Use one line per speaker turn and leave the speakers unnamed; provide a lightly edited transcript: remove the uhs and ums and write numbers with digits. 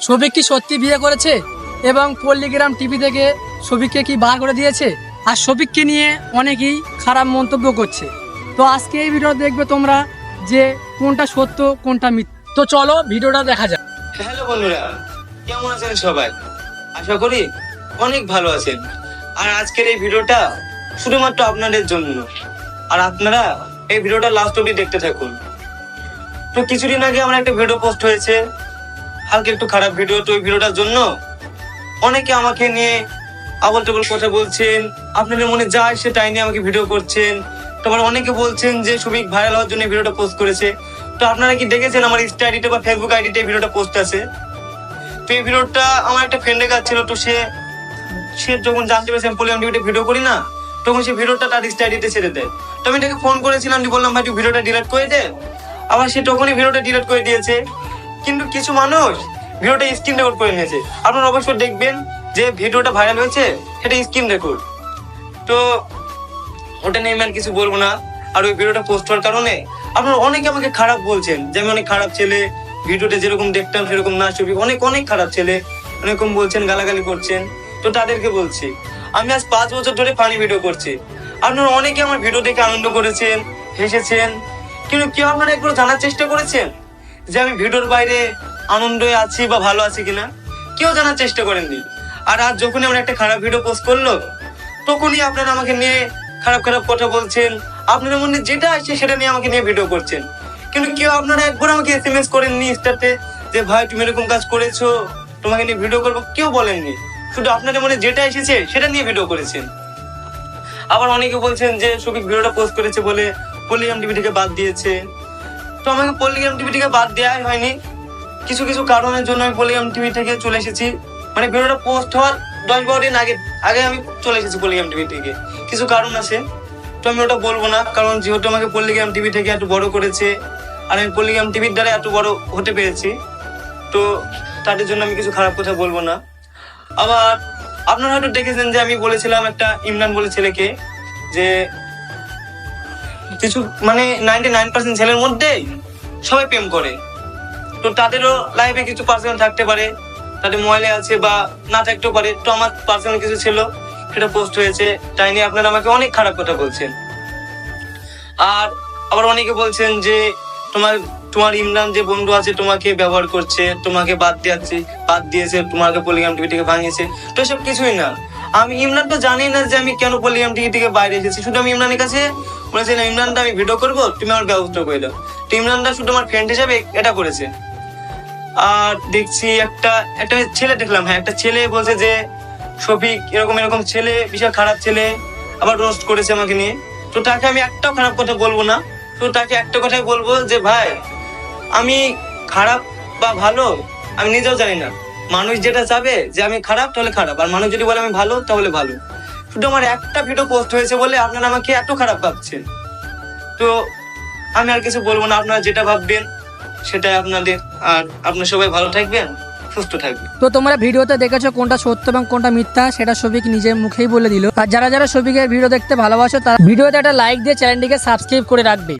শফিক কি সত্যি বিয়ে করেছে এবং পল্লীগ্রাম টিভি থেকে শফিককে কি বার করে দিয়েছে, আর শফিককে নিয়ে অনেকেই খারাপ মন্তব্য করছে। তো আজকে এই ভিডিও দেখবে তোমরা যে কোনটা সত্য কোনটা মিথ্যা। তো চলো ভিডিওটা দেখা যাক।
হ্যালো বন্ধুরা, কেমন আছেন সবাই? আশা করি অনেক ভালো আছেন। আর আজকের এই ভিডিওটা শুধুমাত্র আপনাদের জন্য, আর আপনারা এই ভিডিওটা লাস্ট অবধি দেখতে থাকুন। তো কিছুদিন আগে আমার একটা ভিডিও পোস্ট হয়েছে, হালকা একটু খারাপ ভিডিও। তো ওই ভিডিওটার জন্য অনেকে আমাকে নিয়ে আবল তাবল কথা বলছেন, আপনাদের মনে যা আসে তাই নিয়ে আমাকে ভিডিও করছেন। তারপর অনেকে বলছেন যে শফিক ভাইরাল হওয়ার জন্য ভিডিওটা পোস্ট করেছে। তো আপনারা কি দেখেছেন আমার ইনস্টা আইডিতে বা ফেসবুক আইডিতে ভিডিওটা পোস্ট আছে? তো এই ভিডিওটা আমার একটা ফ্রেন্ডের কাছে ছিল। তো সে যখন জানতে পেরেছে আমি পল্লীগ্রাম টিভিতে ভিডিও করি না, তখন সে ভিডিওটা তার ইনস্টা আইডিতে ছেড়ে দেয়। তো আমি তাকে ফোন করেছিলাম, বললাম ভাই তুই ভিডিওটা ডিলিট করে দে। আবার সে তখনই ভিডিওটা ডিলিট করে দিয়েছে। কিন্তু কিছু মানুষ ভিডিওটা স্ক্রিন রেকর্ড করে নিয়েছে। আপনারা অবশ্যই দেখবেন যে ভিডিওটা ভাইরাল হয়েছে সেটা স্ক্রিন রেকর্ড। তো ওটা নিয়ে আমি আর কিছু বলবো না। আর ওই ভিডিওটা পোস্ট হওয়ার কারণে আপনারা অনেকে আমাকে খারাপ বলছেন যে আমি অনেক খারাপ ছেলে, ভিডিওতে যেরকম দেখতাম সেরকম না। ছবি অনেক অনেক খারাপ ছেলে অনেকরকম বলছেন, গালাগালি করছেন। তো তাদেরকে বলছি আমি আজ 5 বছর ধরে ফানি ভিডিও করছি। আপনারা অনেকে আমার ভিডিও দেখে আনন্দ করেছেন, হেসেছেন, কিন্তু কেউ আপনারা একবার জানার চেষ্টা করেছেন যে আমি ভিডিওর বাইরে আনন্দে আছি বা ভালো আছি কিনা? কেউ জানার চেষ্টা করেননি। আর আজ যখনই আমরা একটা খারাপ ভিডিও পোস্ট করলো, তখনই আপনারা আমাকে নিয়ে খারাপ খারাপ কথা বলছেন। আপনাদের মনে যেটা আসছে সেটা নিয়ে আমাকে নিয়ে ভিডিও করছেন। কিন্তু কেউ আপনারা একবার আমাকে SMS করেননি ইনস্টাতে যে ভাই তুমি এরকম কাজ করেছো, তোমাকে নিয়ে ভিডিও করবো, কেউ বলেননি। শুধু আপনাদের মনে যেটা এসেছে সেটা নিয়ে ভিডিও করেছেন। আবার অনেকে বলছেন যে শফিক ভিডিওটা পোস্ট করেছে বলে পল্লীগ্রাম টিভি থেকে বাদ দিয়েছে। তো আমাকে পল্লীগ্রাম টিভি থেকে বাদ দেওয়াই হয়নি। কিছু কিছু কারণের জন্য আমি পল্লীগ্রাম টিভি থেকে চলে এসেছি। মানে ভিডিওটা পোস্ট হওয়ার 10-12 দিন আগে আমি চলে এসেছি পল্লীগ্রাম টিভি থেকে। কিছু কারণ আছে, তো আমি ওটা বলবো না। কারণ যেহেতু আমাকে পল্লীগ্রাম টিভি থেকে এত বড় করেছে, আর আমি পল্লীগ্রাম টিভির দ্বারা এত বড় হতে পেরেছি, তো তাদের জন্য আমি কিছু খারাপ কথা বলবো না। আবার আপনারা হয়তো দেখেছেন যে আমি বলেছিলাম একটা ইমরান বলে ছেলেকে যে কিছু মানে 99% ছেলের মধ্যেই সবাই প্রেম করে। তো তাদেরও লাইফে কিছু পার্সোনাল থাকতে পারে, তাদের মোবাইলে আছে বা না থাকতেও পারে। তো আমার পার্সোনাল কিছু ছিল, সেটা পোস্ট হয়েছে, তাই নিয়ে আপনারা আমাকে অনেক খারাপ কথা বলছেন। আর আবার অনেকে বলছেন যে তোমার ইমরান যে বন্ধু আছে তোমাকে ব্যবহার করছে, তোমাকে বাদ দিয়েছে, তোমাকে পল্লীগ্রাম টিভি থেকে ভাঙিয়েছে। তো এসব কিছুই না। আমি ইমরান তো জানি না যে আমি কেন পল্লীগ্রাম টিভি থেকে বাইরে এসেছি। শুধু আমি ইমরানের কাছে বলেছিলাম ইমরানদা আমি ভিডিও করবো, তুমি আমার ব্যবস্থা করে দাও। তো ইমরানদা শুধু আমার ফ্রেন্ড হিসাবে এটা করেছে। আর দেখছি একটা ছেলে দেখলাম, একটা ছেলে বলছে যে শফিক এরকম ছেলে, বিশাল খারাপ ছেলে, আবার রোস্ট করেছে আমাকে নিয়ে। তো তাকে আমি একটাও খারাপ কথা বলবো না। তো তাকে একটা কথাই বলবো যে ভাই আমি খারাপ বা ভালো আমি নিজেও জানি না। মানুষ যেটা চাবে যে আমি খারাপ তাহলে খারাপ, আর মানুষ যদি বলে আমি ভালো তাহলে ভালো। শুধু আমার একটা ভিডিও পোস্ট হয়েছে বলে আপনারা আমাকে এত খারাপ ভাবছেন। তো আমি আর কিছু বলবো না, আপনারা যেটা ভাববেন সেটাই আপনাদের। আর আপনারা সবাই ভালো থাকবেন, সুস্থ থাকবেন।
তো তোমরা ভিডিওতে দেখেছো কোনটা সত্য এবং কোনটা মিথ্যা, সেটা শফিক নিজের মুখেই বলে দিল। আর যারা যারা শফিকের ভিডিও দেখতে ভালোবাসো তারা ভিডিওতে একটা লাইক দিয়ে চ্যানেলটিকে সাবস্ক্রাইব করে রাখবে।